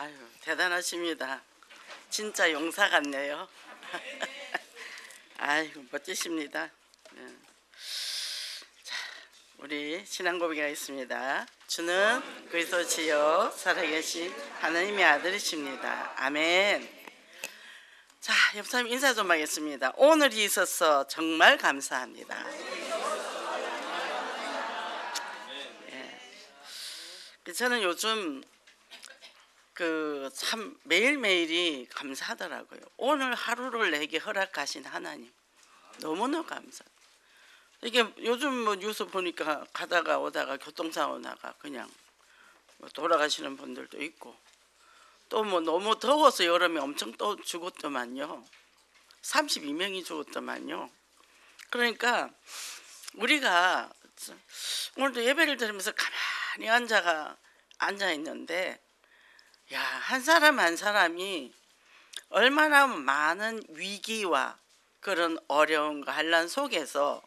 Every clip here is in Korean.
아유, 대단하십니다. 진짜 용사 같네요. 아유, 멋지십니다. 네. 자, 우리 신앙 고백이 있습니다. 주는 그리스도시요 살아계신 하나님의 아들이십니다. 아멘. 자, 옆 사람 인사 좀 하겠습니다. 오늘이 있어서 정말 감사합니다. 예. 저는 요즘 참 매일매일이 감사하더라고요. 오늘 하루를 내게 허락하신 하나님 너무너무 감사. 이게 요즘 뭐 뉴스 보니까 가다가 오다가 교통사고 나가 그냥 뭐 돌아가시는 분들도 있고, 또 뭐 너무 더워서 여름에 엄청 또 죽었더만요. 32명이 죽었더만요. 그러니까 우리가 오늘도 예배를 드리면서 가만히 앉아 있는데, 야, 한 사람 한 사람이 얼마나 많은 위기와 그런 어려움과 환난 속에서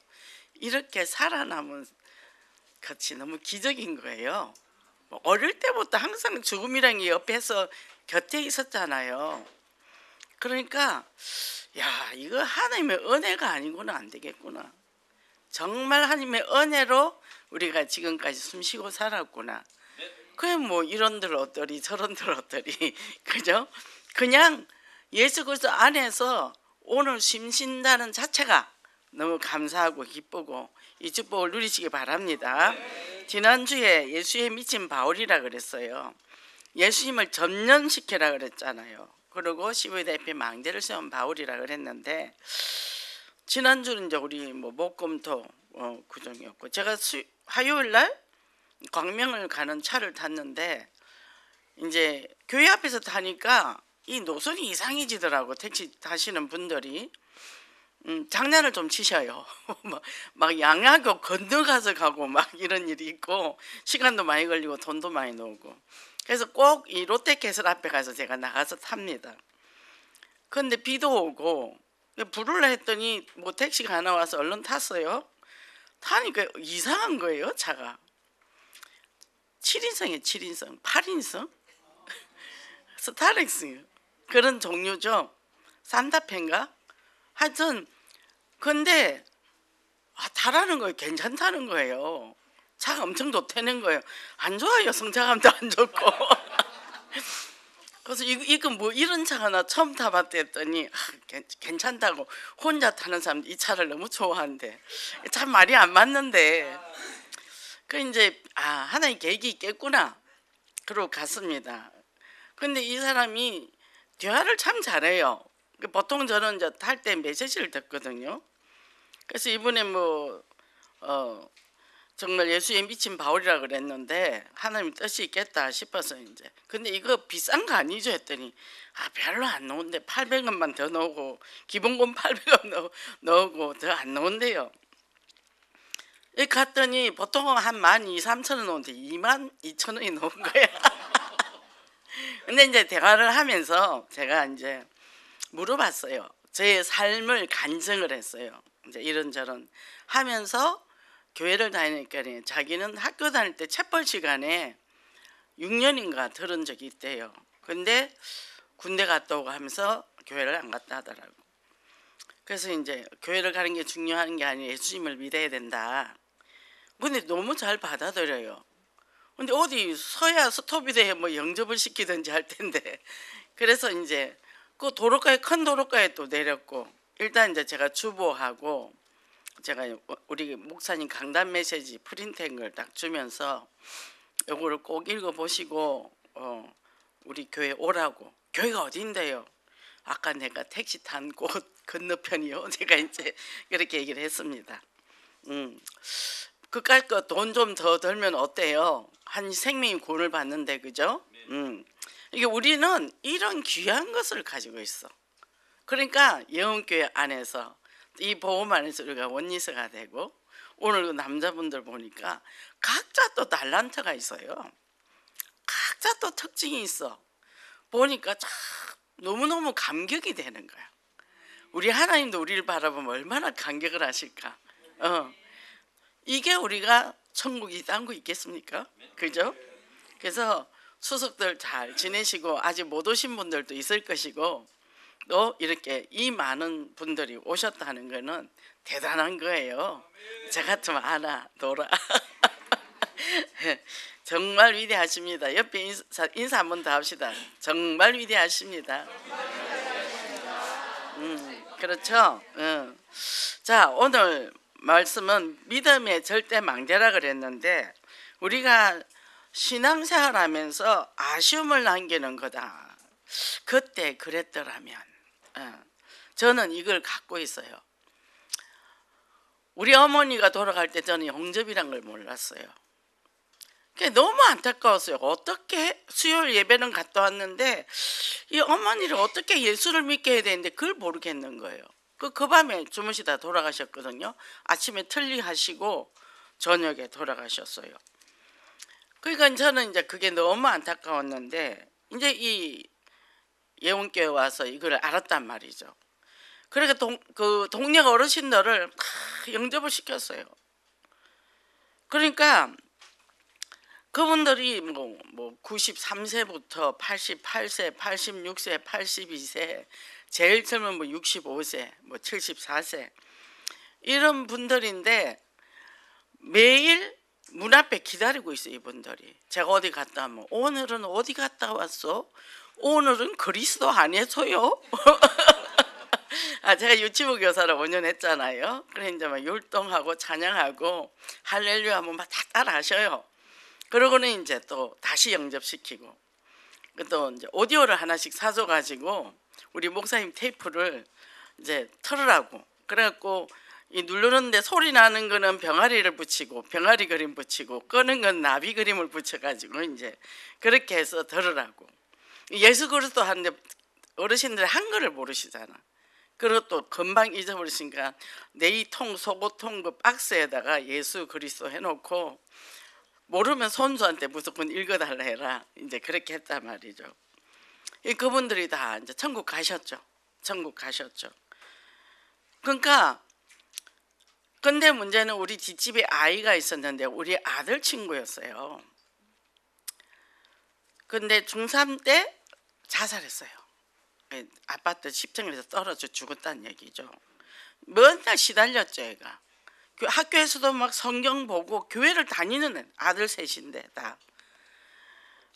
이렇게 살아남은 것이 너무 기적인 거예요. 어릴 때부터 항상 죽음이란 게 옆에서 곁에 있었잖아요. 그러니까 야, 이거 하나님의 은혜가 아니고는 안 되겠구나. 정말 하나님의 은혜로 우리가 지금까지 숨쉬고 살았구나. 그게 뭐 이런들 어떠리 저런들 어떠리 그죠? 그냥 예수 그리스도 안에서 오늘 숨쉰다는 자체가 너무 감사하고 기쁘고 이 축복을 누리시기 바랍니다. 지난주에 예수에 미친 바울이라 그랬어요. 예수님을 전념시키라 그랬잖아요. 그리고 15대 대표 망대를 세운 바울이라 그랬는데, 지난주는 이제 우리 뭐 목금토 구정이었고, 제가 화요일 날 광명을 가는 차를 탔는데 이제 교회 앞에서 타니까 이 노선이 이상해지더라고. 택시 타시는 분들이 장난을 좀 치셔요. 막 양하고 건너가서 가고 막 이런 일이 있고, 시간도 많이 걸리고 돈도 많이 나오고. 그래서 꼭 이 롯데캐슬 앞에 가서 제가 나가서 탑니다. 근데 비도 오고 부르려 했더니 뭐 택시가 하나 와서 얼른 탔어요. 타니까 이상한 거예요, 차가. 7인승이에요. 7인승 8인승 스타렉스 그런 종류죠. 산타페인가 하여튼. 근데 타라는 거예요. 괜찮다는 거예요. 차가 엄청 좋다는 거예요. 안 좋아요. 성차감도 안 좋고. 그래서 이거 뭐 이런 차가 나 처음 타봤다 했더니 괜찮다고. 혼자 타는 사람 이 차를 너무 좋아한대. 참 말이 안 맞는데, 그 이제 하나의 계획이 있겠구나 그러고 갔습니다. 근데 이 사람이 대화를 참 잘해요. 보통 저는 이제 탈 때 메시지를 듣거든요. 그래서 이번에 정말 예수에 미친 바울이라 그랬는데 하나님 뜻이 있겠다 싶어서 이제, 근데 이거 비싼 거 아니죠 했더니 별로 안 나온대. 800원만 더 넣고 기본금 800원 넣고 더 안 나온대요. 여기 갔더니 보통 한 12,000~13,000원 나오는데 22,000원이 나온 거야. 근데 이제 대화를 하면서 제가 이제 물어봤어요. 제 삶을 간증을 했어요. 이제 이런저런 하면서 교회를 다니니까 자기는 학교 다닐 때 체벌 시간에 6년인가 들은 적이 있대요. 근데 군대 갔다 오고 하면서 교회를 안 갔다 하더라고. 그래서 이제 교회를 가는 게 중요한 게 아니라 예수님을 믿어야 된다. 근데 너무 잘 받아들여요. 근데 어디 서야 스톱이돼 뭐 영접을 시키든지 할 텐데. 그래서 이제 그 도로가에, 큰 도로가에 또 내렸고, 일단 이제 제가 주보하고 제가 우리 목사님 강단 메시지 프린트한 걸 딱 주면서 요거를 꼭 읽어보시고 우리 교회 오라고. 교회가 어딘데요? 아까 내가 택시 탄 곳 건너편이요. 제가 이제 그렇게 얘기를 했습니다. 그까짓 거 돈 좀 더 들면 어때요? 한 생명이 구원을 받는데, 그죠? 이게 우리는 이런 귀한 것을 가지고 있어. 그러니까 영혼교회 안에서 이 복음 안에서 우리가 원리스가 되고, 오늘 남자분들 보니까 각자 또 달란트가 있어요. 각자 또 특징이 있어. 보니까 참 너무너무 감격이 되는 거야. 우리 하나님도 우리를 바라보면 얼마나 감격을 하실까. 이게 우리가 천국이 딴 거 있겠습니까? 그죠? 그래서 추석들 잘 지내시고 아직 못 오신 분들도 있을 것이고 또 이렇게 이 많은 분들이 오셨다는 거는 대단한 거예요. 저 같으면 아나 놀아. 정말 위대하십니다. 옆에 인사 한 번 더 합시다. 정말 위대하십니다. 그렇죠. 자, 오늘 말씀은 믿음의 절대 망대라 그랬는데 우리가 신앙생활하면서 아쉬움을 남기는 거다. 그때 그랬더라면 저는 이걸 갖고 있어요. 우리 어머니가 돌아갈 때 저는 영접이란 걸 몰랐어요. 그게 너무 안타까웠어요. 어떻게 수요일 예배는 갔다 왔는데 이 어머니를 어떻게 예수를 믿게 해야 되는데 그걸 모르겠는 거예요. 그 밤에 주무시다 돌아가셨거든요. 아침에 틀리하시고 저녁에 돌아가셨어요. 그러니까 저는 이제 그게 너무 안타까웠는데 이제 이 예원교회 와서 이걸 알았단 말이죠. 그러니까 그 동네 어르신들을 다 영접을 시켰어요. 그러니까 그분들이 뭐 93세부터 88세, 86세, 82세, 제일 젊은 뭐 65세, 뭐 74세 이런 분들인데 매일 문 앞에 기다리고 있어요. 이분들이. 제가 어디 갔다 하면 오늘은 어디 갔다 왔어? 오늘은 그리스도 안에서요? 제가 유치부 교사를 5년 했잖아요. 그래 이제 막 율동하고 찬양하고 할렐루야 하면 막 다 따라 하셔요. 그러고는 이제 또 다시 영접시키고 또 이제 오디오를 하나씩 사줘가지고 우리 목사님 테이프를 이제 틀으라고 그래갖고 이 누르는데 소리 나는 거는 병아리를 붙이고 병아리 그림 붙이고 끄는 건 나비 그림을 붙여가지고 이제 그렇게 해서 들으라고. 예수 그리스도 하는데 어르신들 한글을 모르시잖아. 그리고 또 금방 잊어버리시니까 네이통 소고통 그 박스에다가 예수 그리스도 해놓고 모르면 손주한테 무조건 읽어달라 해라. 이제 그렇게 했단 말이죠. 그분들이 다 이제 천국 가셨죠. 천국 가셨죠. 그러니까 근데 문제는 우리 뒷집에 아이가 있었는데 우리 아들 친구였어요. 근데 중3 때 자살했어요. 아파트 10층에서 떨어져 죽었다는 얘기죠. 맨날 시달렸죠. 애가 학교에서도 막 성경 보고 교회를 다니는 아들 셋인데 다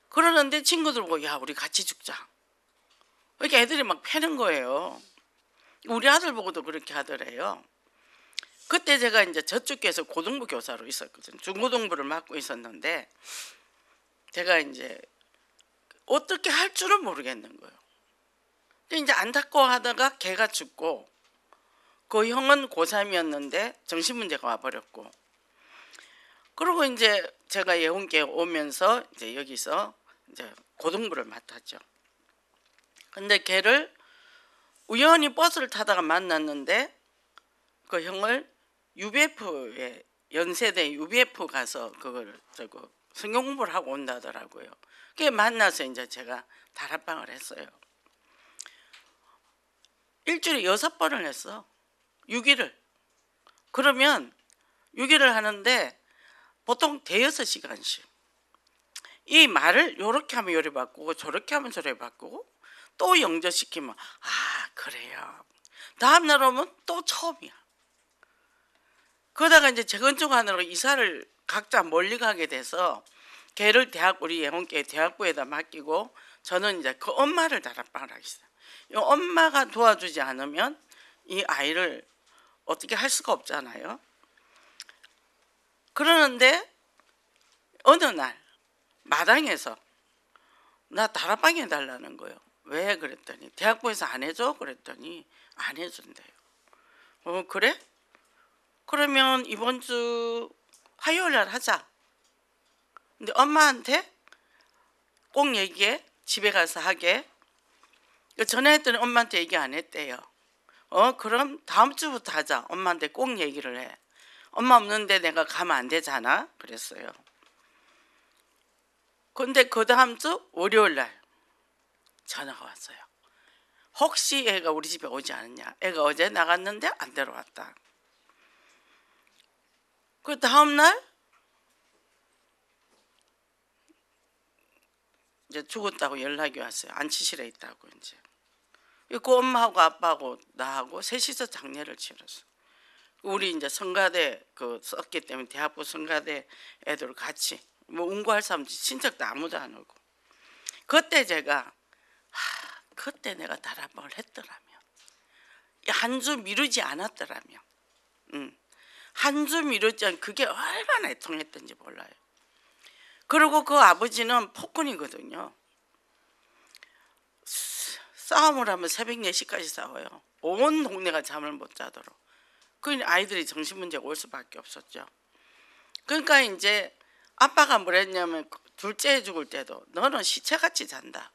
그러는데 친구들 보고 야 우리 같이 죽자. 이렇게 애들이 막 패는 거예요. 우리 아들 보고도 그렇게 하더래요. 그때 제가 이제 저쪽에서 고등부 교사로 있었거든요. 중고등부를 맡고 있었는데 제가 이제 어떻게 할 줄은 모르겠는 거예요. 근데 이제 안타까워하다가 걔가 죽고 그 형은 고3이었는데 정신문제가 와버렸고 그리고 이제 제가 예원교회 오면서 이제 여기서 이제 고등부를 맡았죠. 근데 걔를 우연히 버스를 타다가 만났는데 그 형을 UBF에 연세대 UBF 가서 그걸 성경 공부를 하고 온다더라고요. 그게 만나서 이제 제가 다락방을 했어요. 일주일에 6번을 했어. 6일을. 그러면 6일을 하는데 보통 대여섯 시간씩 이 말을 요렇게 하면 요래 바꾸고 저렇게 하면 저래 바꾸고 또 영접시키면 그래요. 다음날 오면 또 처음이야. 그러다가 이제 재건축하느라고 이사를 각자 멀리 가게 돼서 걔를 우리 예원교회 대학부에다 맡기고 저는 이제 그 엄마를 다락방을 하겠어요. 이 엄마가 도와주지 않으면 이 아이를 어떻게 할 수가 없잖아요. 그러는데 어느 날 마당에서 나 다락방 해달라는 거예요. 왜 그랬더니 대학부에서 안 해줘? 그랬더니 안 해준대요. 그래? 그러면 이번 주 화요일 날 하자. 근데 엄마한테 꼭 얘기해. 집에 가서 하게. 전화했더니 엄마한테 얘기 안 했대요. 그럼 다음 주부터 하자. 엄마한테 꼭 얘기를 해. 엄마 없는데 내가 가면 안 되잖아. 그랬어요. 근데 그 다음 주 월요일 날 전화가 왔어요. 혹시 애가 우리 집에 오지 않았냐. 애가 어제 나갔는데 안 들어왔다. 그 다음 날 이제 죽었다고 연락이 왔어요. 안치실에 있다고 이제. 그 엄마하고 아빠하고 나하고 셋이서 장례를 치렀어. 우리 이제 성가대 그 썼기 때문에 대학부 성가대 애들 같이 뭐 운구할 사람 친척도 아무도 안 오고. 그때 제가 그때 내가 다락방을 했더라면, 한 주 미루지 않았더라면, 한 주 미루지 않 그게 얼마나 애통했던지 몰라요. 그리고 그 아버지는 폭군이거든요. 싸움을 하면 새벽 4시까지 싸워요. 온 동네가 잠을 못 자도록. 그 아이들이 정신문제가 올 수밖에 없었죠. 그러니까 이제 아빠가 뭐랬냐면 둘째 죽을 때도 너는 시체같이 잔다.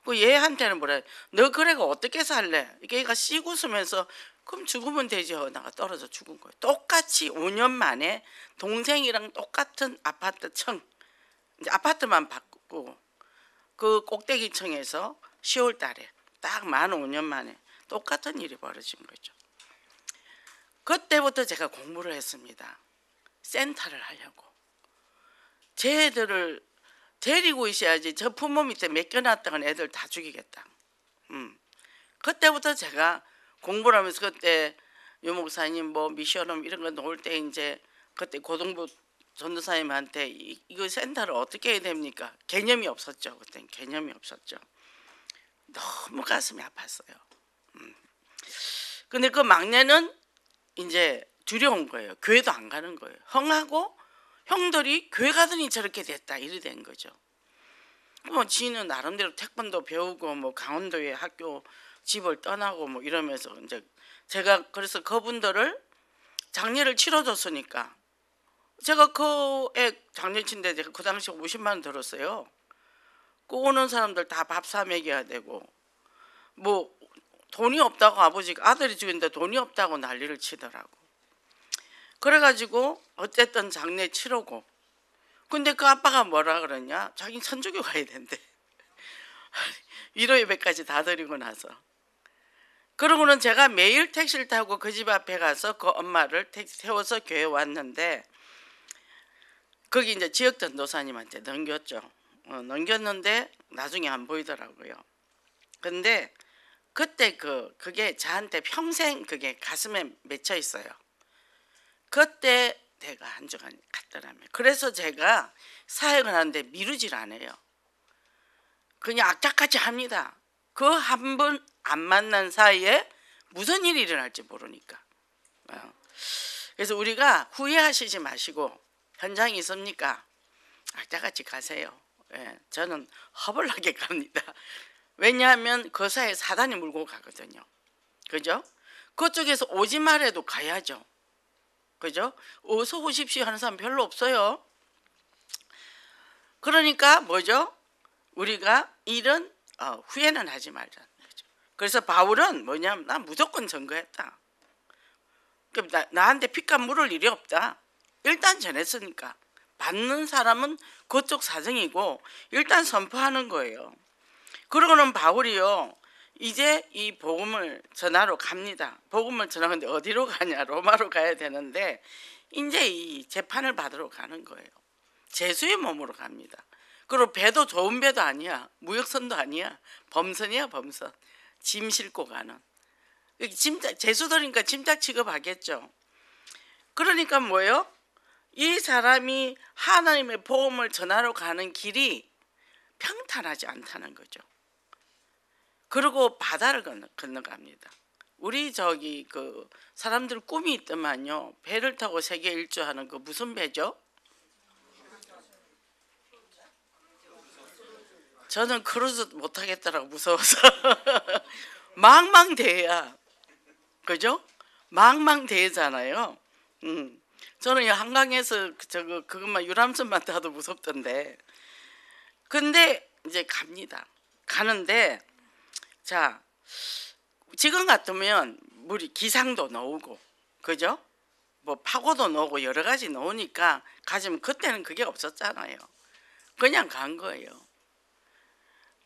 그 얘한테는 뭐래? 너 그래가 어떻게 살래? 이게 얘가 씩 웃으면서 그럼 죽으면 되지 하다가 떨어져 죽은 거예요. 똑같이 5년 만에 동생이랑 똑같은 아파트 층, 이제 아파트만 바꾸고 그 꼭대기층에서 10월 달에 딱 만 5년 만에 똑같은 일이 벌어진 거죠. 그때부터 제가 공부를 했습니다. 센터를 하려고. 제 애들을 데리고 있어야지. 저 부모 밑에 맡겨놨다간 애들 다 죽이겠다. 그때부터 제가 공부를 하면서 그때 유 목사님 뭐 미션홈 이런 거 놓을 때 이제 그때 고등부 전도사님한테 이거 센터를 어떻게 해야 됩니까? 개념이 없었죠. 그때는 개념이 없었죠. 너무 가슴이 아팠어요. 근데 그 막내는 이제 두려운 거예요. 교회도 안 가는 거예요. 흥하고 형들이 교회 가더니 저렇게 됐다 이래 된 거죠. 뭐 지는 나름대로 태권도 배우고 뭐 강원도에 학교 집을 떠나고 뭐 이러면서 이제 제가 그래서 그분들을 장례를 치러줬으니까 제가 그 애 장례 친데 제가 그 당시 50만 원 들었어요. 그 오는 사람들 다 밥 사 먹여야 되고 뭐 돈이 없다고 아버지가 아들이 죽였는데 돈이 없다고 난리를 치더라고. 그래가지고 어쨌든 장례 치르고 근데 그 아빠가 뭐라 그러냐? 자기는 천주교 가야 된대. 위로 예배까지 다 드리고 나서. 그러고는 제가 매일 택시를 타고 그 집 앞에 가서 그 엄마를 택시 태워서 교회 왔는데 거기 이제 지역 전도사님한테 넘겼죠. 넘겼는데 나중에 안 보이더라고요. 근데 그때 그게 저한테 평생 그게 가슴에 맺혀 있어요. 그때 내가 한 주간 갔더라면. 그래서 제가 사역을 하는데 미루질 않아요. 그냥 악착같이 합니다. 그 한 번 안 만난 사이에 무슨 일이 일어날지 모르니까. 그래서 우리가 후회하시지 마시고 현장이 있습니까? 악착같이 가세요. 저는 허벌나게 갑니다. 왜냐하면 그 사이에 사단이 물고 가거든요. 그죠? 그쪽에서 오지 말아도 가야죠. 그죠? 어서 오십시오 하는 사람 별로 없어요. 그러니까 뭐죠? 우리가 일은 후회는 하지 말자. 그래서 바울은 뭐냐면 나 무조건 증거했다. 나한테 핏값 물을 일이 없다. 일단 전했으니까 받는 사람은 그쪽 사정이고 일단 선포하는 거예요. 그러고는 바울이요. 이제 이 복음을 전하러 갑니다. 복음을 전하는데 어디로 가냐? 로마로 가야 되는데 이제 이 재판을 받으러 가는 거예요. 죄수의 몸으로 갑니다. 그리고 배도 좋은 배도 아니야. 무역선도 아니야. 범선이야 범선. 짐 싣고 가는. 죄수들이니까 짐작 취급하겠죠. 그러니까 뭐예요? 이 사람이 하나님의 복음을 전하러 가는 길이 평탄하지 않다는 거죠. 그리고 바다를 건너갑니다. 우리 저기 그 사람들 꿈이 있더만요. 배를 타고 세계 일주하는 그 무슨 배죠? 저는 크루즈 못하겠더라고 무서워서. 망망대해야. 그죠? 망망대해잖아요. 저는 한강에서 그것만 유람선만 타도 무섭던데. 근데 이제 갑니다. 가는데 자 지금 같으면 물이 기상도 나오고 그죠? 뭐 파고도 나오고 여러 가지 나오니까 가지면 그때는 그게 없었잖아요. 그냥 간 거예요.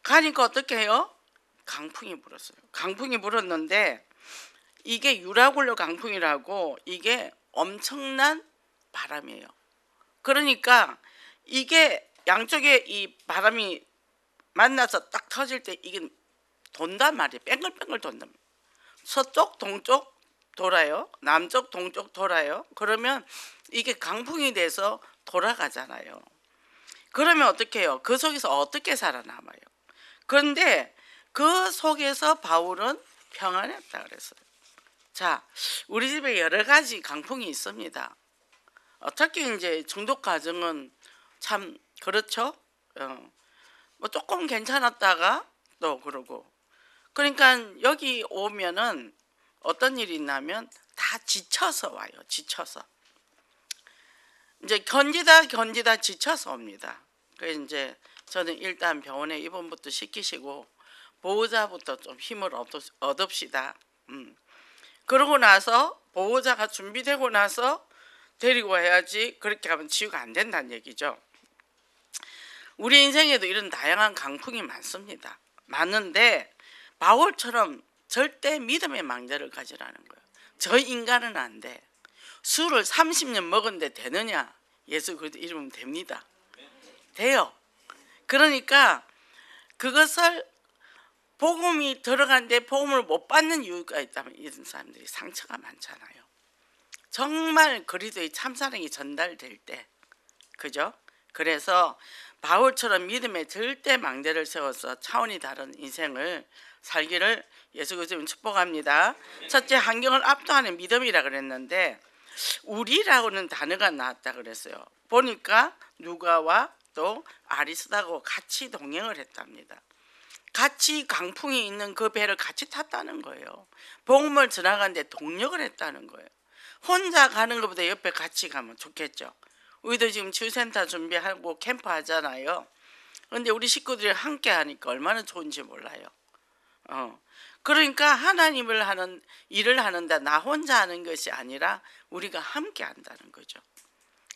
가니까 어떻게 해요? 강풍이 불었어요. 강풍이 불었는데 이게 유라굴로 강풍이라고 이게 엄청난 바람이에요. 그러니까 이게 양쪽에 이 바람이 만나서 딱 터질 때 이게 돈단 말이에요. 뺑글뺑글 돈단 말이에요. 서쪽 동쪽 돌아요. 남쪽 동쪽 돌아요. 그러면 이게 강풍이 돼서 돌아가잖아요. 그러면 어떻게 해요? 그 속에서 어떻게 살아남아요? 그런데 그 속에서 바울은 평안했다 그랬어요. 자, 우리 집에 여러 가지 강풍이 있습니다. 특히 이제 중독 과정은 참 그렇죠. 뭐 조금 괜찮았다가 또 그러고. 그러니까 여기 오면은 어떤 일이 있냐면 다 지쳐서 와요. 지쳐서. 이제 견디다 지쳐서 옵니다. 그래서 이제 저는 일단 병원에 입원부터 시키시고 보호자부터 좀 힘을 얻읍시다. 그러고 나서 보호자가 준비되고 나서 데리고 와야지. 그렇게 하면 치유가 안 된다는 얘기죠. 우리 인생에도 이런 다양한 강풍이 많습니다. 많은데 바울처럼 절대 믿음의 망대를 가지라는 거예요. 저 인간은 안 돼. 술을 30년 먹었는데 되느냐? 예수 그리스도 이름은 됩니다. 돼요. 그러니까 그것을 복음이 들어간데 복음을 못 받는 이유가 있다면 이런 사람들이 상처가 많잖아요. 정말 그리스도의 참사랑이 전달될 때, 그죠? 그래서 바울처럼 믿음에 절대 망대를 세워서 차원이 다른 인생을 살기를 예수 그리스도님 축복합니다. 첫째, 환경을 압도하는 믿음이라 그랬는데 우리라고는 단어가 나왔다 그랬어요. 보니까 누가와 또 아리스다고 같이 동행을 했답니다. 같이 강풍이 있는 그 배를 같이 탔다는 거예요. 복음을 전하는데 동력을 했다는 거예요. 혼자 가는 것보다 옆에 같이 가면 좋겠죠. 우리도 지금 치유센터 준비하고 캠프 하잖아요. 그런데 우리 식구들이 함께 하니까 얼마나 좋은지 몰라요. 그러니까 하나님을 하는 일을 하는데 나 혼자 하는 것이 아니라 우리가 함께 한다는 거죠.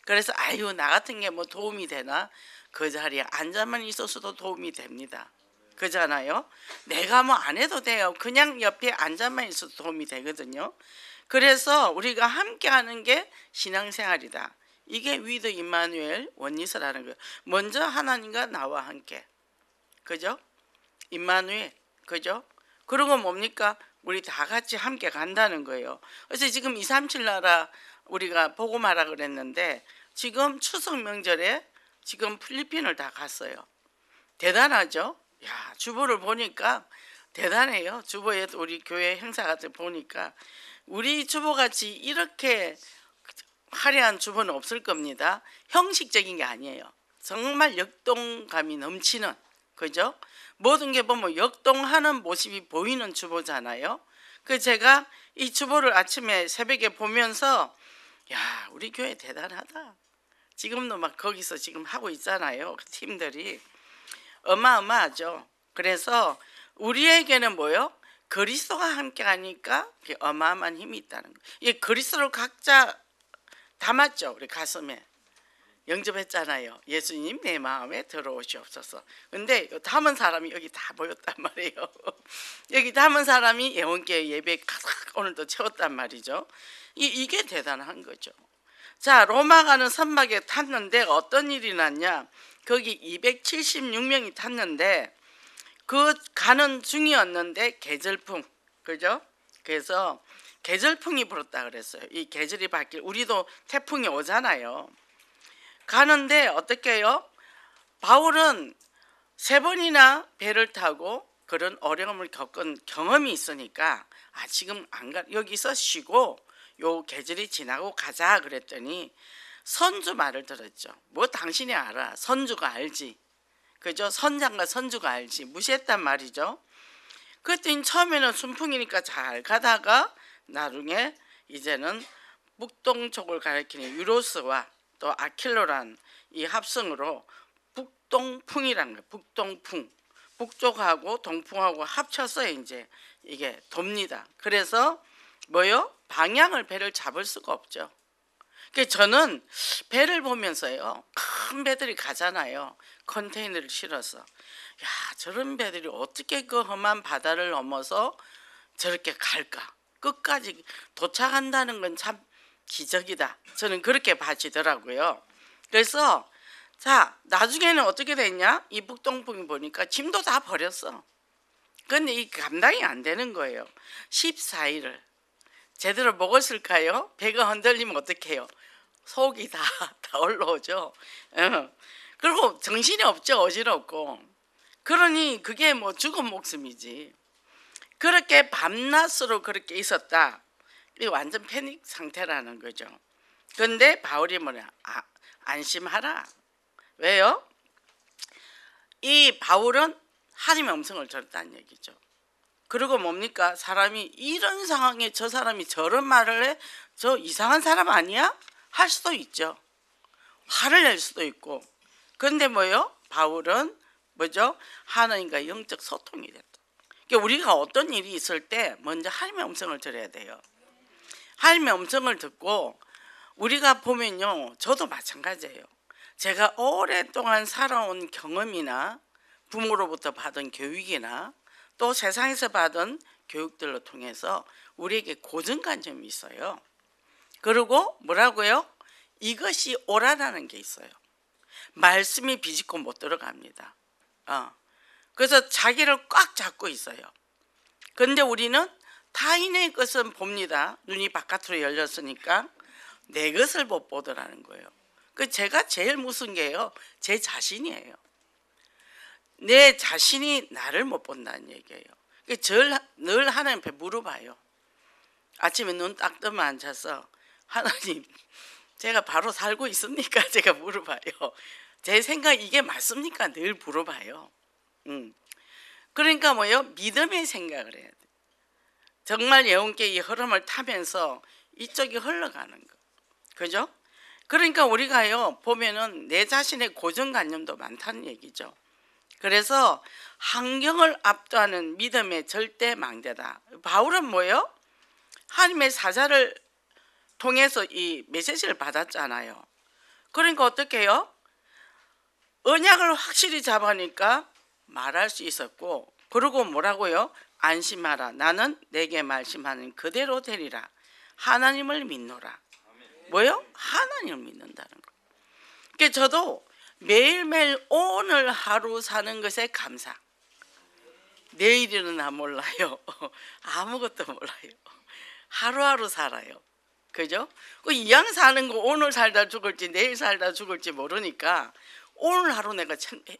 그래서 아유 나 같은 게 뭐 도움이 되나? 그 자리에 앉아만 있어서도 도움이 됩니다. 그잖아요. 내가 뭐 안 해도 돼요. 그냥 옆에 앉아만 있어도 도움이 되거든요. 그래서 우리가 함께 하는 게 신앙생활이다. 이게 위드 임마누엘 원리스라는 거예요. 먼저 하나님과 나와 함께. 그죠? 임마누엘. 그죠? 그리고 뭡니까? 우리 다 같이 함께 간다는 거예요. 그래서 지금 237 나라 우리가 복음하라 그랬는데 지금 추석 명절에 지금 필리핀을 다 갔어요. 대단하죠? 야, 주보를 보니까 대단해요. 주보에 우리 교회 행사 같은 보니까 우리 주보같이 이렇게 화려한 주보는 없을 겁니다. 형식적인 게 아니에요. 정말 역동감이 넘치는, 그죠? 모든 게 보면 역동하는 모습이 보이는 주보잖아요. 그 제가 이 주보를 아침에 새벽에 보면서 야, 우리 교회 대단하다. 지금도 막 거기서 지금 하고 있잖아요. 그 팀들이 어마어마하죠. 그래서 우리에게는 뭐요? 그리스도가 함께 하니까 어마어마한 힘이 있다는 거예요. 이 그리스도를 각자 담았죠. 우리 가슴에 영접했잖아요. 예수님 내 마음에 들어오시옵소서. 근데 담은 사람이 여기 다 모였단 말이에요. 여기 담은 사람이 예원교회 예배 가득 오늘도 채웠단 말이죠. 이게 대단한 거죠. 자, 로마 가는 선박에 탔는데 어떤 일이 났냐? 거기 276명이 탔는데 그 가는 중이었는데 계절풍, 그죠? 그래서 계절풍이 불었다 그랬어요. 이 계절이 바뀔, 우리도 태풍이 오잖아요. 가는데 어떻게 해요? 바울은 3번이나 배를 타고 그런 어려움을 겪은 경험이 있으니까 지금 안 가, 여기서 쉬고 요 계절이 지나고 가자 그랬더니 선주 말을 들었죠. 뭐 당신이 알아. 선주가 알지. 그죠? 선장과 선주가 알지. 무시했단 말이죠. 그랬더니 처음에는 순풍이니까 잘 가다가 나중에 이제는 북동쪽을 가리키는 유로스와 또 아킬로란 이 합성으로 북동풍이라는 거예요. 북동풍. 북쪽하고 동풍하고 합쳐서 이제 이게 돕니다. 그래서 뭐요? 방향을 배를 잡을 수가 없죠. 그래서 저는 배를 보면서요. 큰 배들이 가잖아요. 컨테이너를 실어서. 야, 저런 배들이 어떻게 그 험한 바다를 넘어서 저렇게 갈까? 끝까지 도착한다는 건 참 기적이다. 저는 그렇게 봐지더라고요. 그래서 자, 나중에는 어떻게 됐냐? 이 북동풍이 보니까 짐도 다 버렸어. 근데 이 감당이 안 되는 거예요. 14일을 제대로 먹었을까요? 배가 흔들리면 어떡해요? 속이 다 올라오죠. 그리고 정신이 없죠. 어지럽고. 그러니 그게 뭐 죽은 목숨이지. 그렇게 밤낮으로 그렇게 있었다. 이 완전 패닉 상태라는 거죠. 근데 바울이 뭐냐? 안심하라. 왜요? 이 바울은 하나님의 음성을 들었다는 얘기죠. 그리고 뭡니까? 사람이 이런 상황에 저 사람이 저런 말을 해? 저 이상한 사람 아니야? 할 수도 있죠. 화를 낼 수도 있고. 그런데 뭐요? 바울은 뭐죠? 하나님과 영적 소통이 됐다. 그러니까 우리가 어떤 일이 있을 때 먼저 하나님의 음성을 들어야 돼요. 하나님의 음성을 듣고 우리가 보면요, 저도 마찬가지예요. 제가 오랫동안 살아온 경험이나 부모로부터 받은 교육이나 또 세상에서 받은 교육들로 통해서 우리에게 고정관념이 있어요. 그리고 뭐라고요? 이것이 옳아라는 게 있어요. 말씀이 비집고 못 들어갑니다. 그래서 자기를 꽉 잡고 있어요. 그런데 우리는 타인의 것은 봅니다. 눈이 바깥으로 열렸으니까 내 것을 못 보더라는 거예요. 그 제가 제일 무서운 게요, 제 자신이에요. 내 자신이 나를 못 본다는 얘기예요. 늘 하나님 앞에 물어봐요. 아침에 눈 딱 뜨면 앉아서 하나님, 제가 바로 살고 있습니까? 제가 물어봐요. 제 생각 이게 맞습니까? 늘 물어봐요. 그러니까 뭐요? 믿음의 생각을 해야 돼. 정말 예언께 이 흐름을 타면서 이쪽이 흘러가는 거. 그죠? 그러니까 우리가요, 보면은 내 자신의 고정관념도 많다는 얘기죠. 그래서 환경을 압도하는 믿음의 절대 망대다. 바울은 뭐예요? 하나님의 사자를 통해서 이 메시지를 받았잖아요. 그러니까 어떻게 해요? 언약을 확실히 잡으니까 말할 수 있었고, 그리고 뭐라고요? 안심하라. 나는 내게 말씀하는 그대로 되리라. 하나님을 믿노라. 뭐요? 하나님을 믿는다는 거. 그러니까 저도 매일매일 오늘 하루 사는 것에 감사. 내일은 나 몰라요. 아무것도 몰라요. 하루하루 살아요. 그죠? 이왕 사는 거 오늘 살다 죽을지 내일 살다 죽을지 모르니까 오늘 하루 내가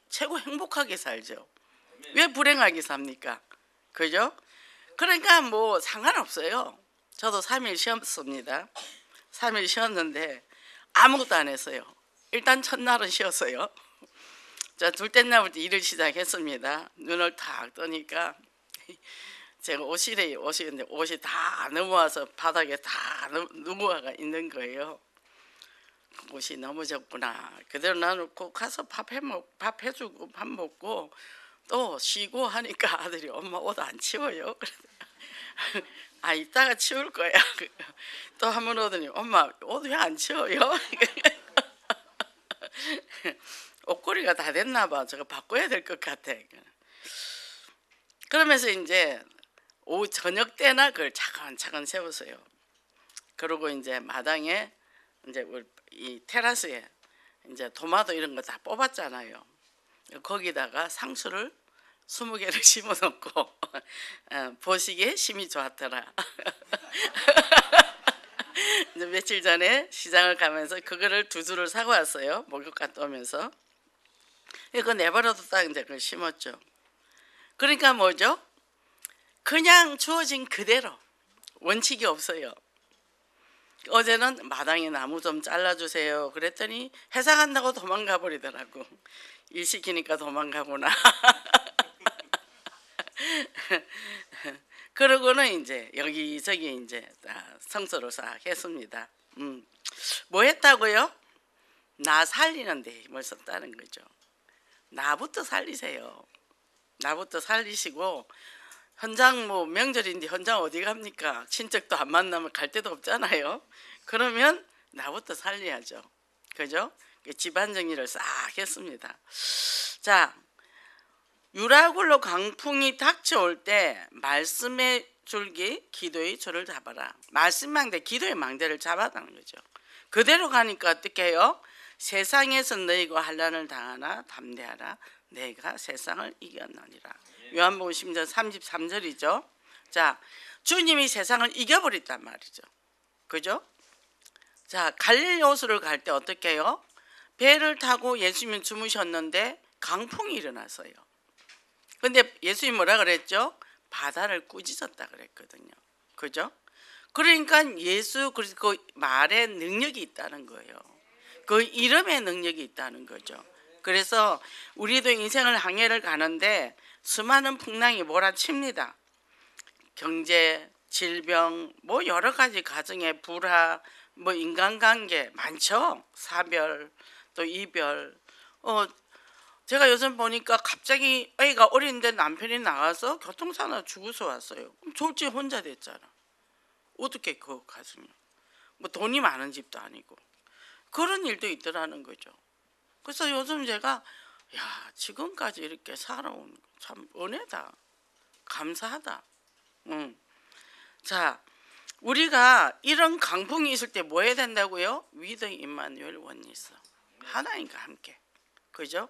최고 행복하게 살죠. 왜 불행하게 삽니까? 그죠? 그러니까 뭐 상관없어요. 저도 3일 쉬었습니다. 3일 쉬었는데 아무것도 안 했어요. 일단 첫날은 쉬었어요. 자, 둘째 날부터 일을 시작했습니다. 눈을 탁 뜨니까 제가 옷이는데 옷이 다 넘어와서 바닥에 다 누워가 있는 거예요. 옷이 너무 적구나. 그대로 놔놓고 가서 밥 해주고 밥 먹고 또 쉬고 하니까 아들이 엄마 옷 안 치워요. 아, 이따가 치울 거야. 또 한 번 오더니 엄마 옷 왜 안 치워요? 옷걸이가 다 됐나 봐. 저거 바꿔야 될 것 같아. 그러면서 이제 오후 저녁 때나 그걸 차근차근 세웠어요. 그리고 이제 마당에 이제 이 테라스에 이제 토마토 이런 거 다 뽑았잖아요. 거기다가 상추를 20개를 심어놓고 보시기에 심이 좋았더라. 이제 며칠 전에 시장을 가면서 그거를 2주를 사고 왔어요. 목욕 갔다 오면서. 그거 내버려도 딱 이제 그걸 심었죠. 그러니까 뭐죠? 그냥 주어진 그대로, 원칙이 없어요. 어제는 마당에 나무 좀 잘라주세요. 그랬더니 회사 간다고 도망가 버리더라고. 일 시키니까 도망가구나. 그러고는 이제 여기저기 이제 청소를 싹 했습니다. 뭐 했다고요? 나 살리는 데 힘을 썼다는 거죠. 나부터 살리세요. 나부터 살리시고, 현장 뭐 명절인데 현장 어디 갑니까? 친척도 안 만나면 갈 데도 없잖아요. 그러면 나부터 살려야죠. 그죠? 집안 정리를 싹 했습니다. 자, 유라굴로 강풍이 닥쳐올 때 말씀의 줄기, 기도의 줄을 잡아라. 말씀 망대, 기도의 망대를 잡아라는 거죠. 그대로 가니까 어떻게 해요? 세상에서 너희가 환난을 당하나 담대하라 내가 세상을 이겼느니라. 요한복음 10장 33절이죠. 자, 주님이 세상을 이겨버렸단 말이죠. 그죠? 자, 갈릴리 호수를 갈 때 어떻게 해요? 배를 타고 예수님이 주무셨는데 강풍이 일어났어요. 근데 예수님이 뭐라 그랬죠? 바다를 꾸짖었다 그랬거든요. 그죠? 그러니까 예수 그리스도 그 말에 능력이 있다는 거예요. 그 이름에 능력이 있다는 거죠. 그래서 우리도 인생을 항해를 가는데 수많은 풍랑이 몰아칩니다. 경제, 질병, 뭐 여러 가지 가정의 불화, 뭐 인간관계 많죠. 사별, 또 이별. 제가 요즘 보니까 갑자기 애가 어린데 남편이 나가서 교통사고 죽어서 왔어요. 그럼 졸지 혼자 됐잖아. 어떻게 그거 가슴이? 뭐 돈이 많은 집도 아니고 그런 일도 있더라는 거죠. 그래서 요즘 제가 야 지금까지 이렇게 살아온 참 은혜다, 감사하다. 자, 우리가 이런 강풍이 있을 때 뭐 해야 된다고요? 위드 임마누엘 원리스, 하나님과 함께. 그죠?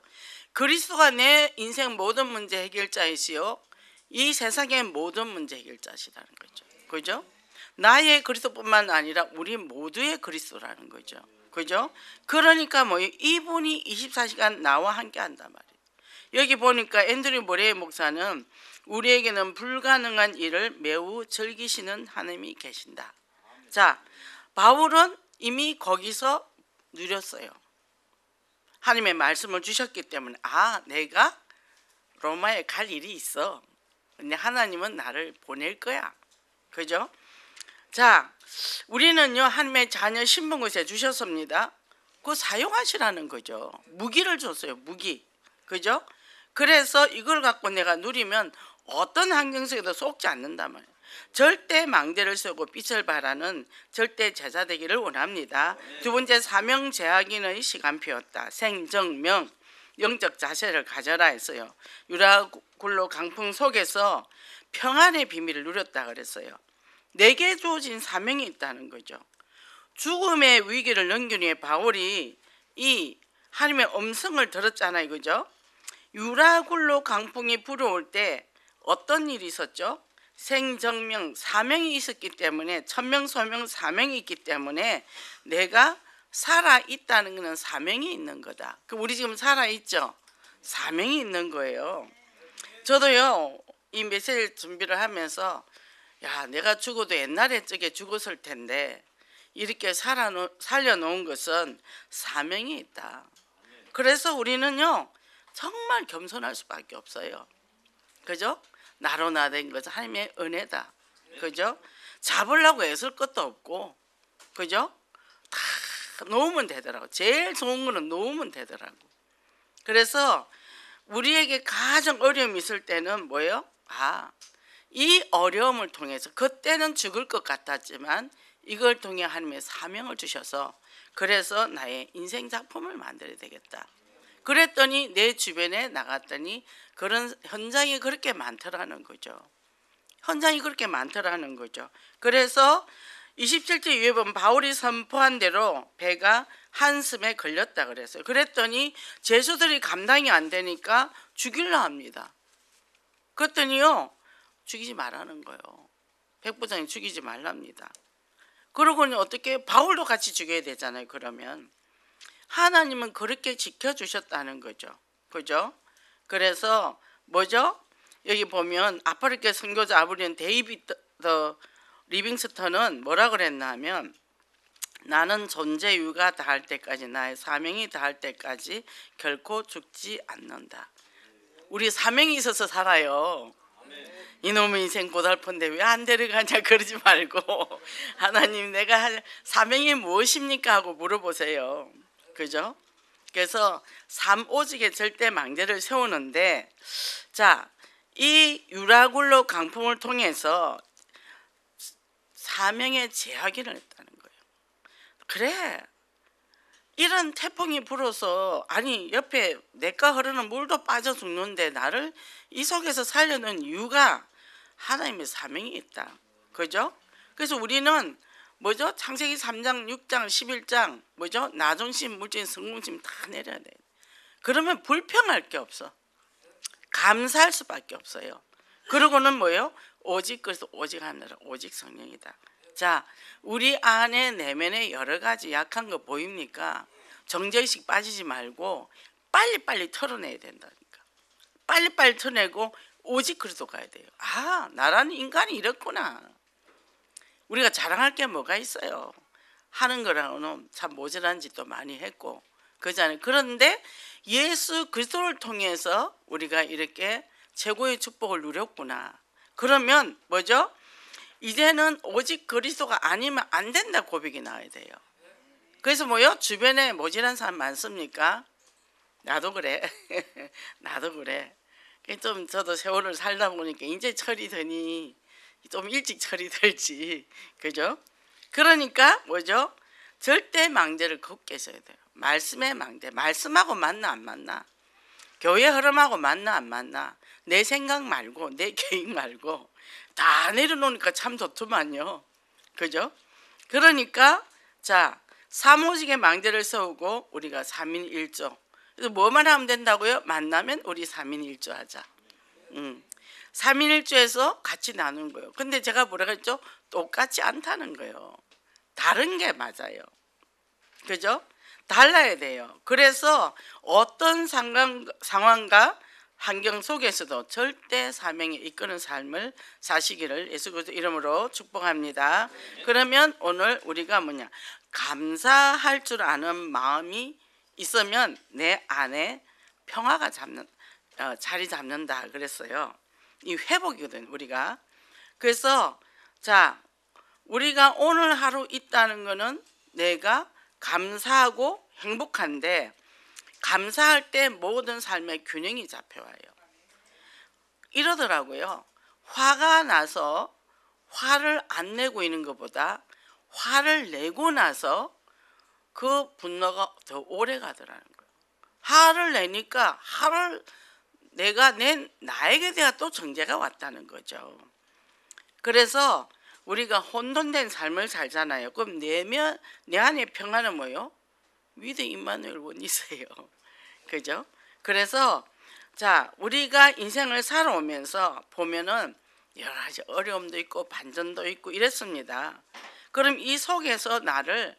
그리스도가 내 인생 모든 문제 해결자이시요 이 세상의 모든 문제 해결자시라는 거죠. 그죠? 나의 그리스도뿐만 아니라 우리 모두의 그리스도라는 거죠. 그죠? 그러니까 뭐 이분이 24시간 나와 함께 한단 말이에요. 여기 보니까 앤드류 모레이 목사는 우리에게는 불가능한 일을 매우 즐기시는 하나님이 계신다. 자, 바울은 이미 거기서 누렸어요. 하나님의 말씀을 주셨기 때문에 내가 로마에 갈 일이 있어. 근데 하나님은 나를 보낼 거야. 그죠? 자, 우리는요 하나님의 자녀 신분고세 주셨습니다. 그거 사용하시라는 거죠. 무기를 줬어요. 무기. 그죠? 그래서 이걸 갖고 내가 누리면 어떤 환경 속에도 속지 않는단 말이에요. 절대 망대를 세우고 빛을 발하는 절대 제자 되기를 원합니다. 두 번째, 사명 제약인의 시간표였다. 생정명, 영적 자세를 가져라 했어요. 유라굴로 강풍 속에서 평안의 비밀을 누렸다 그랬어요. 내게 주어진 사명이 있다는 거죠. 죽음의 위기를 넘긴 후에 바울이 이 하나님의 음성을 들었잖아요. 그죠? 유라굴로 강풍이 불어올 때 어떤 일이 있었죠? 생정명, 사명이 있었기 때문에, 천명소명 사명이 있기 때문에 내가 살아있다는 것은 사명이 있는 거다. 우리 지금 살아있죠? 사명이 있는 거예요. 저도요 이 메시지 준비를 하면서 야, 내가 죽어도 옛날에 저게 죽었을 텐데 이렇게 살려놓은 것은 사명이 있다. 그래서 우리는요 정말 겸손할 수밖에 없어요. 그죠? 나로 나된 것은 하나님의 은혜다. 그죠? 잡으려고 애쓸 것도 없고, 그죠? 다 놓으면 되더라고. 제일 좋은 거는 놓으면 되더라고. 그래서 우리에게 가장 어려움이 있을 때는 뭐예요? 이 어려움을 통해서, 그때는 죽을 것 같았지만 이걸 통해 하나님의 사명을 주셔서 그래서 나의 인생 작품을 만들어야 되겠다. 그랬더니 내 주변에 나갔더니 그런 현장이 그렇게 많더라는 거죠. 현장이 그렇게 많더라는 거죠. 그래서 27절 이후에 보면 바울이 선포한 대로 배가 한숨에 걸렸다 그랬어요. 그랬더니 제수들이 감당이 안 되니까 죽이려 합니다. 그랬더니요 죽이지 말라는 거예요. 백부장이 죽이지 말랍니다. 그러고는 어떻게 바울도 같이 죽여야 되잖아요. 그러면 하나님은 그렇게 지켜주셨다는 거죠. 그죠? 그래서 뭐죠? 여기 보면 아프리카 선교자 아브리언 데이비드 리빙스턴은 뭐라 그랬나 하면 나는 존재 이유가 다할 때까지, 나의 사명이 다할 때까지 결코 죽지 않는다. 우리 사명이 있어서 살아요. 이놈의 인생 고달픈데 왜 안 데려가냐 그러지 말고 하나님 내가 할 사명이 무엇입니까 하고 물어보세요. 그죠? 그래서 삶오직에 절대 망대를 세우는데, 자, 이 유라굴로 강풍을 통해서 사명의 제약인을 했다는 거예요. 그래, 이런 태풍이 불어서 옆에 내가 흐르는 물도 빠져 죽는데 나를 이 속에서 살려놓은 이유가 하나님의 사명이 있다. 그죠? 그래서 우리는 뭐죠? 창세기 3장, 6장, 11장 뭐죠? 나중심, 물질, 성공심 다 내려야 돼. 그러면 불평할 게 없어. 감사할 수밖에 없어요. 그러고는 뭐예요? 오직 그래서 오직 하느라 오직 성령이다. 자, 우리 안에 내면에 여러 가지 약한 거 보입니까? 정죄의식 빠지지 말고 빨리빨리 털어내야 된다니까. 빨리빨리 털어내고 오직 그리스도 가야 돼요. 아, 나라는 인간이 이렇구나. 우리가 자랑할 게 뭐가 있어요? 하는 거랑은 참 모자란 짓도 많이 했고 그잖아요. 그런데 예수 그리스도를 통해서 우리가 이렇게 최고의 축복을 누렸구나. 그러면 뭐죠? 이제는 오직 그리스도가 아니면 안 된다 고백이 나와야 돼요. 그래서 뭐요? 주변에 모질한 사람 많습니까? 나도 그래. 나도 그래. 좀 저도 세월을 살다 보니까 이제 철이 드니 좀 일찍 철이 들지. 그죠? 그러니까 뭐죠? 절대 망대를 걷게 해서야 돼요. 말씀의 망대. 말씀하고 맞나 안 맞나? 교회 흐름하고 맞나 안 맞나? 내 생각 말고 내 계획 말고 다 내려놓으니까 참 좋더만요. 그죠? 그러니까 자, 삼오직의 망대를 세우고 우리가 3인 1조. 그래서 뭐만 하면 된다고요? 만나면 우리 3인 1조 하자. 3인 1조에서 같이 나눈 거예요. 근데 제가 뭐라 그랬죠? 똑같지 않다는 거예요. 다른 게 맞아요. 그죠? 달라야 돼요. 그래서 어떤 상황과 환경 속에서도 절대 사명에 이끄는 삶을 사시기를 예수 그리스도 이름으로 축복합니다. 그러면 오늘 우리가 뭐냐? 감사할 줄 아는 마음이 있으면 내 안에 평화가 자리 잡는다 그랬어요. 이 회복이거든 우리가. 그래서 자, 우리가 오늘 하루 있다는 거는 내가 감사하고 행복한데 감사할 때 모든 삶의 균형이 잡혀와요. 이러더라고요. 화가 나서 화를 안 내고 있는 것보다 화를 내고 나서 그 분노가 더 오래 가더라는 거예요. 화를 내니까 내가 나에게 대한 또 정죄가 왔다는 거죠. 그래서 우리가 혼돈된 삶을 살잖아요. 그럼 내 안에 평화는 뭐예요? 위드 임마누엘 원이세요. 그죠? 그래서 자, 우리가 인생을 살아오면서 보면은 여러 가지 어려움도 있고 반전도 있고 이랬습니다. 그럼 이 속에서 나를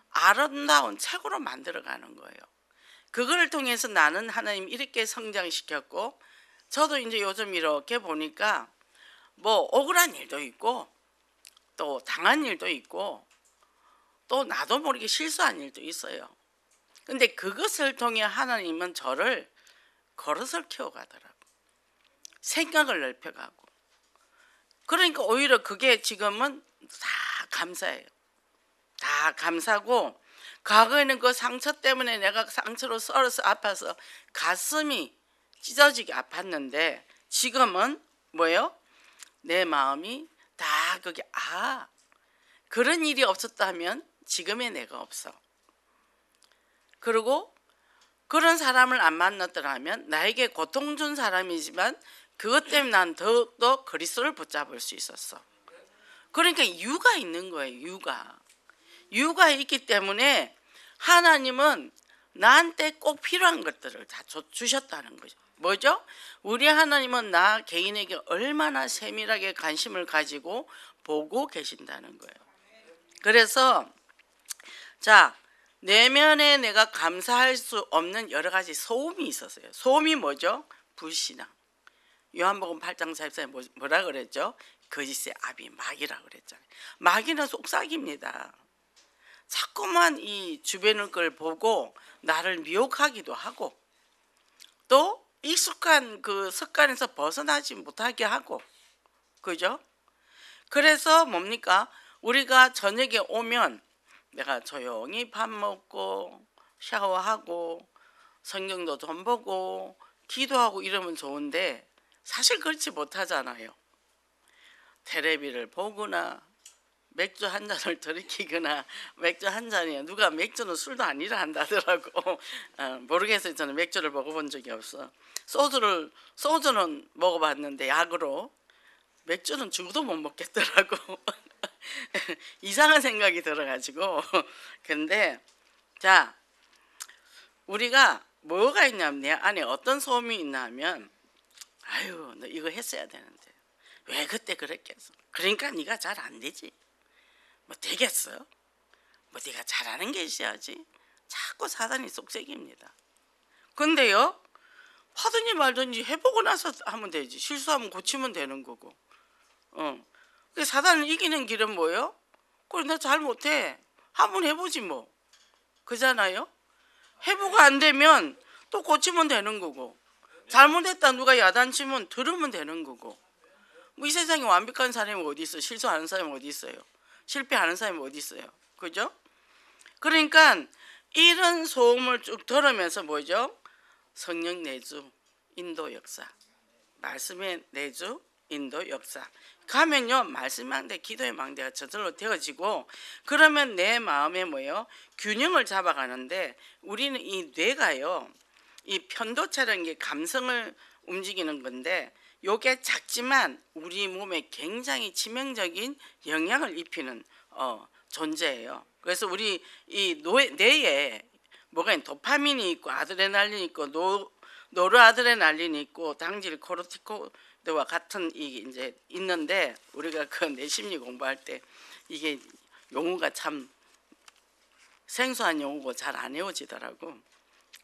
아름다운 책으로 만들어가는 거예요. 그거를 통해서 나는 하나님 이렇게 성장시켰고 저도 이제 요즘 이렇게 보니까 뭐 억울한 일도 있고 또 당한 일도 있고 또 나도 모르게 실수한 일도 있어요. 근데 그것을 통해 하나님은 저를 걸어서 키워가더라고. 생각을 넓혀가고. 그러니까 오히려 그게 지금은 다 감사해요. 다 감사고 과거에는 그 상처 때문에 내가 상처로 썰어서 아파서 가슴이 찢어지게 아팠는데 지금은 뭐예요? 내 마음이 다 그게 그런 일이 없었다면 지금의 내가 없어. 그리고 그런 사람을 안 만났더라면 나에게 고통 준 사람이지만 그것 때문에 난 더욱더 그리스도를 붙잡을 수 있었어. 그러니까 이유가 있는 거예요. 이유가 있기 때문에 하나님은 나한테 꼭 필요한 것들을 다 주셨다는 거죠. 뭐죠? 우리 하나님은 나 개인에게 얼마나 세밀하게 관심을 가지고 보고 계신다는 거예요. 그래서 자, 내면에 내가 감사할 수 없는 여러 가지 소음이 있었어요. 소음이 뭐죠? 불신앙. 요한복음 8장 44에 뭐라 그랬죠? 거짓의 아비 마귀라 그랬잖아요. 마귀는 속삭입니다. 자꾸만 이 주변의 걸 보고 나를 미혹하기도 하고 또 익숙한 그 습관에서 벗어나지 못하게 하고 그죠? 그래서 뭡니까? 우리가 저녁에 오면 내가 조용히 밥 먹고 샤워하고 성경도 좀 보고 기도하고 이러면 좋은데 사실 그렇지 못하잖아요. 텔레비를 보거나 맥주 한 잔을 들이키거나 맥주 한 잔이야. 누가 맥주는 술도 아니라 한다더라고. 모르겠어요. 저는 맥주를 먹어본 적이 없어. 소주는 먹어봤는데 약으로 맥주는 죽어도 못 먹겠더라고. 이상한 생각이 들어가지고 근데 자, 우리가 뭐가 있냐면 내 안에 어떤 소음이 있나 하면 아유 너 이거 했어야 되는데 왜 그때 그랬겠어. 그러니까 네가 잘 안 되지. 뭐 되겠어? 뭐 네가 잘하는 게 있어야지. 자꾸 사단이 쏙새기입니다. 근데요 하든지 말든지 해보고 나서 하면 되지. 실수하면 고치면 되는 거고. 그 사단을 이기는 길은 뭐예요? 그래 나 잘 못해. 한번 해보지 뭐. 그잖아요. 해보고 안 되면 또 고치면 되는 거고. 잘못했다 누가 야단치면 들으면 되는 거고. 뭐 이 세상에 완벽한 사람이 어디 있어? 실수하는 사람이 어디 있어요? 실패하는 사람이 어디 있어요? 그죠? 그러니까 이런 소음을 쭉 들으면서 뭐죠? 성령 내주, 인도 역사. 말씀의 내주, 인도 역사. 가면요 말씀 망대, 기도의 망대가 저절로 되어지고 그러면 내 마음에 뭐예요? 균형을 잡아가는데 우리는 이 뇌가요 이 편도체라는 게 감성을 움직이는 건데 요게 작지만 우리 몸에 굉장히 치명적인 영향을 입히는 존재예요. 그래서 우리 이 뇌에 뭐가 있는 도파민이 있고 아드레날린이 있고 노르아드레날린이 있고 당질 코르티코드와 같은 이게 이제 있는데 우리가 그 뇌심리 공부할 때 이게 용어가 참 생소한 용어고 잘 안 외워지더라고.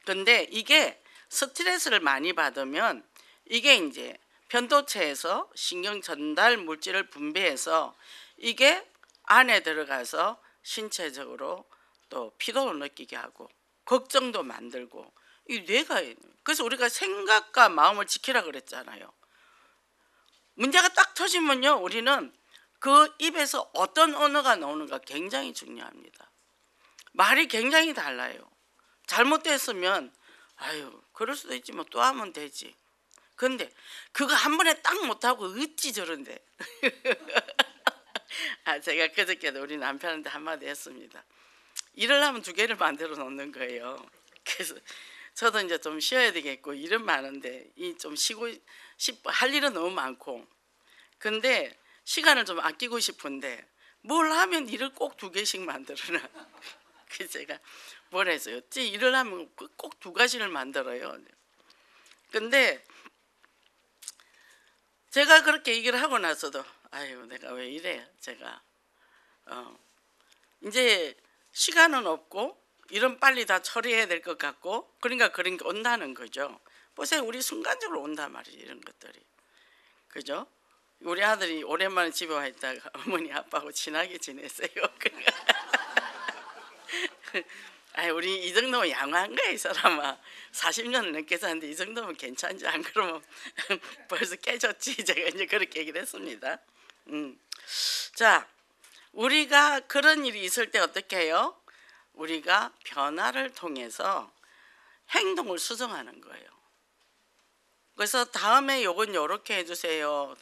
근데 이게 스트레스를 많이 받으면 이게 이제 편도체에서 신경 전달 물질을 분비해서 이게 안에 들어가서 신체적으로 또 피로를 느끼게 하고 걱정도 만들고 이 뇌가 그래서 우리가 생각과 마음을 지키라 그랬잖아요. 문제가 딱 터지면요 우리는 그 입에서 어떤 언어가 나오는가 굉장히 중요합니다. 말이 굉장히 달라요. 잘못됐으면 아유 그럴 수도 있지 뭐 또 하면 되지. 근데 그거 한 번에 딱 못하고 어찌 저런데 제가 그저께도 우리 남편한테 한마디 했습니다. 일을 하면 2개를 만들어 놓는 거예요. 그래서 저도 이제 좀 쉬어야 되겠고 일은 많은데 이 좀 쉬고 싶어 할 일은 너무 많고 근데 시간을 좀 아끼고 싶은데 뭘 하면 일을 꼭 2개씩 만들어놔. 그래서 제가 뭘 했어요? 일을 하면 꼭 2가지를 만들어요. 근데 제가 그렇게 얘기를 하고 나서도 아유 내가 왜 이래 제가 이제 시간은 없고 일은 빨리 다 처리해야 될 것 같고 그러니까 그런 게 온다는 거죠. 보세요 우리 순간적으로 온단 말이에요 이런 것들이. 그죠? 우리 아들이 오랜만에 집에 와 있다가 어머니 아빠하고 친하게 지냈어요. 아니 우리 이 정도면 양호한 거야 이 사람아. 40년을 넘게 사는데 이 정도면 괜찮지 안 그러면 벌써 깨졌지. 제가 이제 그렇게 얘기를 했습니다. 자 우리가 그런 일이 있을 때 어떻게 해요? 우리가 변화를 통해서 행동을 수정하는 거예요. 그래서 다음에 요건 요렇게 해주세요.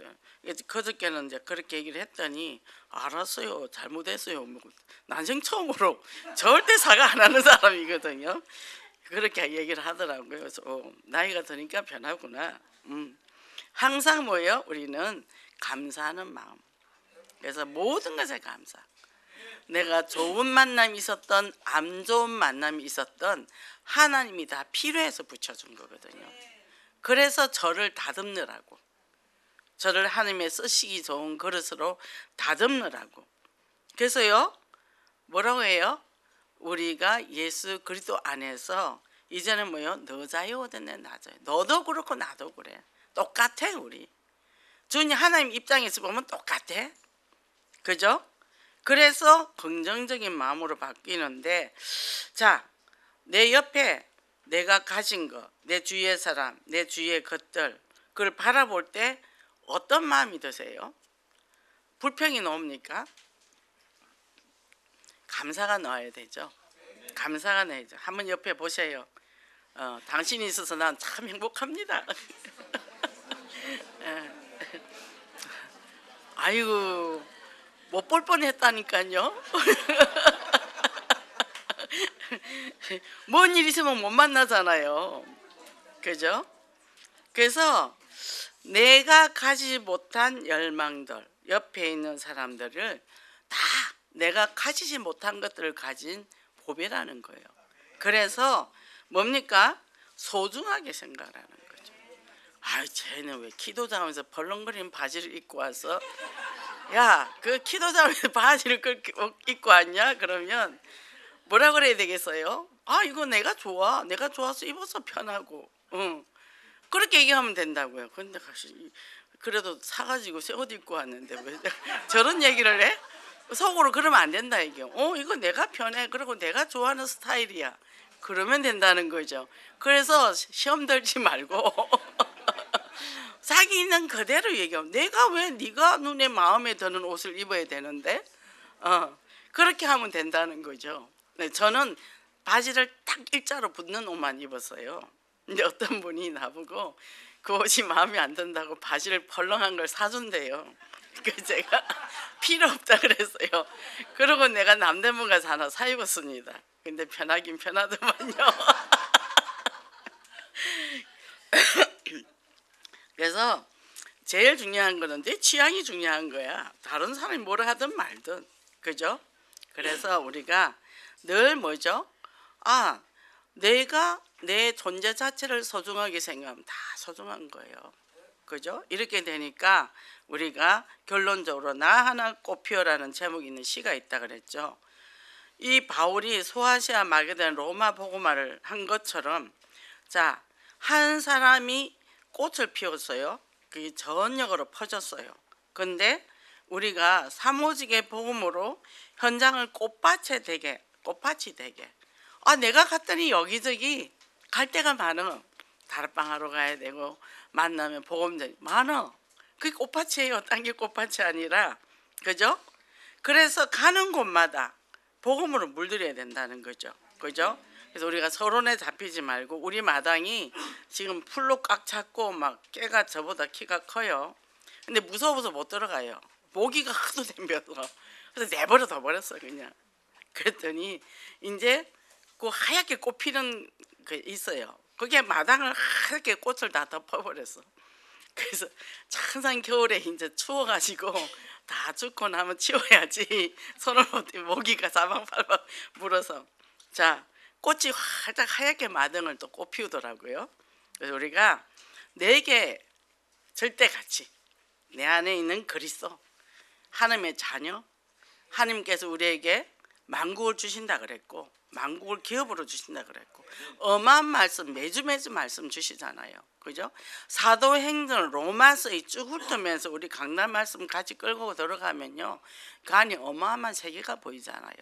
그저께는 이제 그렇게 얘기를 했더니 알았어요 잘못했어요. 난생 처음으로 절대 사과 안 하는 사람이거든요. 그렇게 얘기를 하더라고요. 그래서 나이가 드니까 변하구나. 항상 뭐예요? 우리는 감사하는 마음. 그래서 모든 것에 감사. 내가 좋은 만남이 있었던 안 좋은 만남이 있었던 하나님이 다 필요해서 붙여준 거거든요. 그래서 저를 다듬느라고 저를 하나님의 쓰시기 좋은 그릇으로 다듬느라고. 그래서요 뭐라고 해요? 우리가 예수 그리스도 안에서 이제는 뭐예요? 너 자유 얻었네 나 자유. 너도 그렇고 나도 그래. 똑같아 우리. 주님 하나님 입장에서 보면 똑같아. 그죠? 그래서 긍정적인 마음으로 바뀌는데 자 내 옆에 내가 가진 거, 내 주위의 사람, 내 주위의 것들 그걸 바라볼 때 어떤 마음이 드세요? 불평이 나옵니까? 감사가 나와야 되죠. 감사가 나야죠. 한번 옆에 보세요. 당신이 있어서 난 참 행복합니다. 아이고 못 볼 뻔했다니까요. 뭔 일 있으면 못 만나잖아요. 그죠? 그래서 내가 가지 못한 열망들 옆에 있는 사람들을 다 내가 가지지 못한 것들을 가진 보배라는 거예요. 그래서 뭡니까? 소중하게 생각하는 거죠. 아, 쟤는 왜 기도자면서 벌렁거리는 바지를 입고 와서, 야, 그 기도자면서 바지를 그렇게 입고 왔냐? 그러면 뭐라 그래야 되겠어요? 아, 이거 내가 좋아. 내가 좋아서 입어서 편하고. 응. 그렇게 얘기하면 된다고요. 근데 그래도 사가지고 새 옷 입고 왔는데 왜 저런 얘기를 해? 속으로 그러면 안 된다 이게. 이거 내가 편해. 그리고 내가 좋아하는 스타일이야. 그러면 된다는 거죠. 그래서 시험 들지 말고 자기 있는 그대로 얘기하면, 내가 왜 네가 눈에 마음에 드는 옷을 입어야 되는데? 그렇게 하면 된다는 거죠. 네, 저는 바지를 딱 일자로 붙는 옷만 입었어요. 근데 어떤 분이 나보고 그 옷이 마음에 안 든다고 바지를 펄렁한 걸 사준대요. 그 제가 필요 없다 그랬어요. 그러고 내가 남대문 가서 하나 사 입었습니다. 근데 편하긴 편하더만요. 그래서 제일 중요한 거는 내 취향이 중요한 거야. 다른 사람이 뭐라 하든 말든. 그죠? 그래서 우리가 늘 뭐죠? 아, 내가 내 존재 자체를 소중하게 생각하면 다 소중한 거예요. 그죠? 이렇게 되니까 우리가 결론적으로 나 하나 꽃피어라는 제목이 있는 시가 있다 그랬죠. 이 바울이 소아시아 마게도냐 로마 복음화를 한 것처럼, 자, 한 사람이 꽃을 피웠어요. 그게 전역으로 퍼졌어요. 근데 우리가 사모직의 복음으로 현장을 꽃밭이 되게, 아, 내가 갔더니 여기저기 갈 데가 많어. 다락방하러 가야 되고, 만나면 복음전이 많어. 그게 꽃밭이에요. 딴 게 꽃밭이 아니라. 그죠? 그래서 가는 곳마다 복음으로 물들여야 된다는 거죠. 그죠? 그래서 우리가 서론에 잡히지 말고, 우리 마당이 지금 풀로 꽉 찼고 막 깨가 저보다 키가 커요. 근데 무서워서 못 들어가요. 모기가 하도 댐벼서. 그래서 내버려 둬버렸어 그냥. 그랬더니 이제 그 하얗게 꽃 피는 그 있어요. 그게 마당을 하얗게 꽃을 다 덮어버렸어. 그래서 항상 겨울에 이제 추워가지고 다 죽고 나면 치워야지 손을 못 대, 모기가 사방팔방 물어서. 자, 꽃이 활짝 하얗게 마당을 또 꽃 피우더라고요. 그래서 우리가 내게 절대가치, 내 안에 있는 그리스도, 하나님의 자녀, 하나님께서 우리에게 만국을 주신다 그랬고, 만국을 기업으로 주신다 그랬고, 어마어마한 말씀, 매주 말씀 주시잖아요. 그죠? 사도행전 로마서에 쭉 훑으면서 우리 강단 말씀 같이 끌고 들어가면요, 그 안에 어마어마한 세계가 보이잖아요.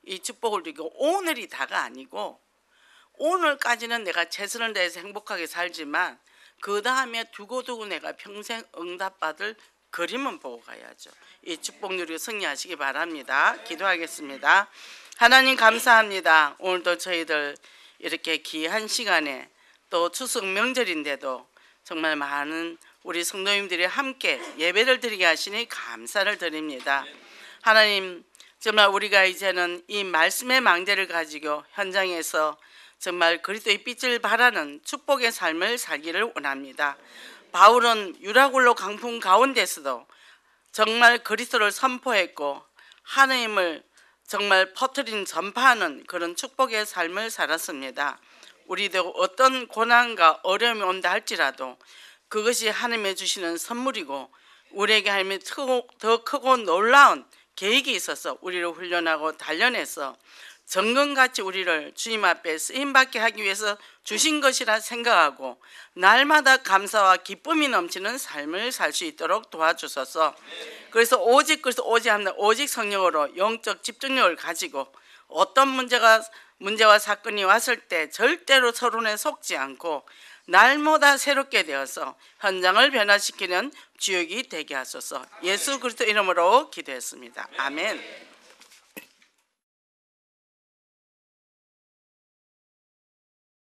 이 축복을 주고, 오늘이 다가 아니고, 오늘까지는 내가 최선을 다해서 행복하게 살지만 그 다음에 두고두고 내가 평생 응답받을 그림은 보고 가야죠. 이 축복 누리고 승리하시기 바랍니다. 기도하겠습니다. 하나님 감사합니다. 오늘도 저희들 이렇게 귀한 시간에, 또 추석 명절인데도 정말 많은 우리 성도님들이 함께 예배를 드리게 하시니 감사를 드립니다. 하나님, 정말 우리가 이제는 이 말씀의 망대를 가지고 현장에서 정말 그리스도의 빛을 발하는 축복의 삶을 살기를 원합니다. 바울은 유라굴로 강풍 가운데서도 정말 그리스도를 선포했고 하나님을 정말 퍼뜨린 전파하는 그런 축복의 삶을 살았습니다. 우리도 어떤 고난과 어려움이 온다 할지라도 그것이 하나님이 주시는 선물이고, 우리에게 하나님이 더 크고 놀라운 계획이 있어서 우리를 훈련하고 단련해서 정금같이 우리를 주님 앞에 쓰임받게 하기 위해서 주신 것이라 생각하고 날마다 감사와 기쁨이 넘치는 삶을 살 수 있도록 도와주소서. 그래서 오직 합니다. 오직 성령으로 영적 집중력을 가지고 어떤 문제와 사건이 왔을 때 절대로 서론에 속지 않고 날마다 새롭게 되어서 현장을 변화시키는 주역이 되게 하소서. 예수 그리스도 이름으로 기도했습니다. 아멘.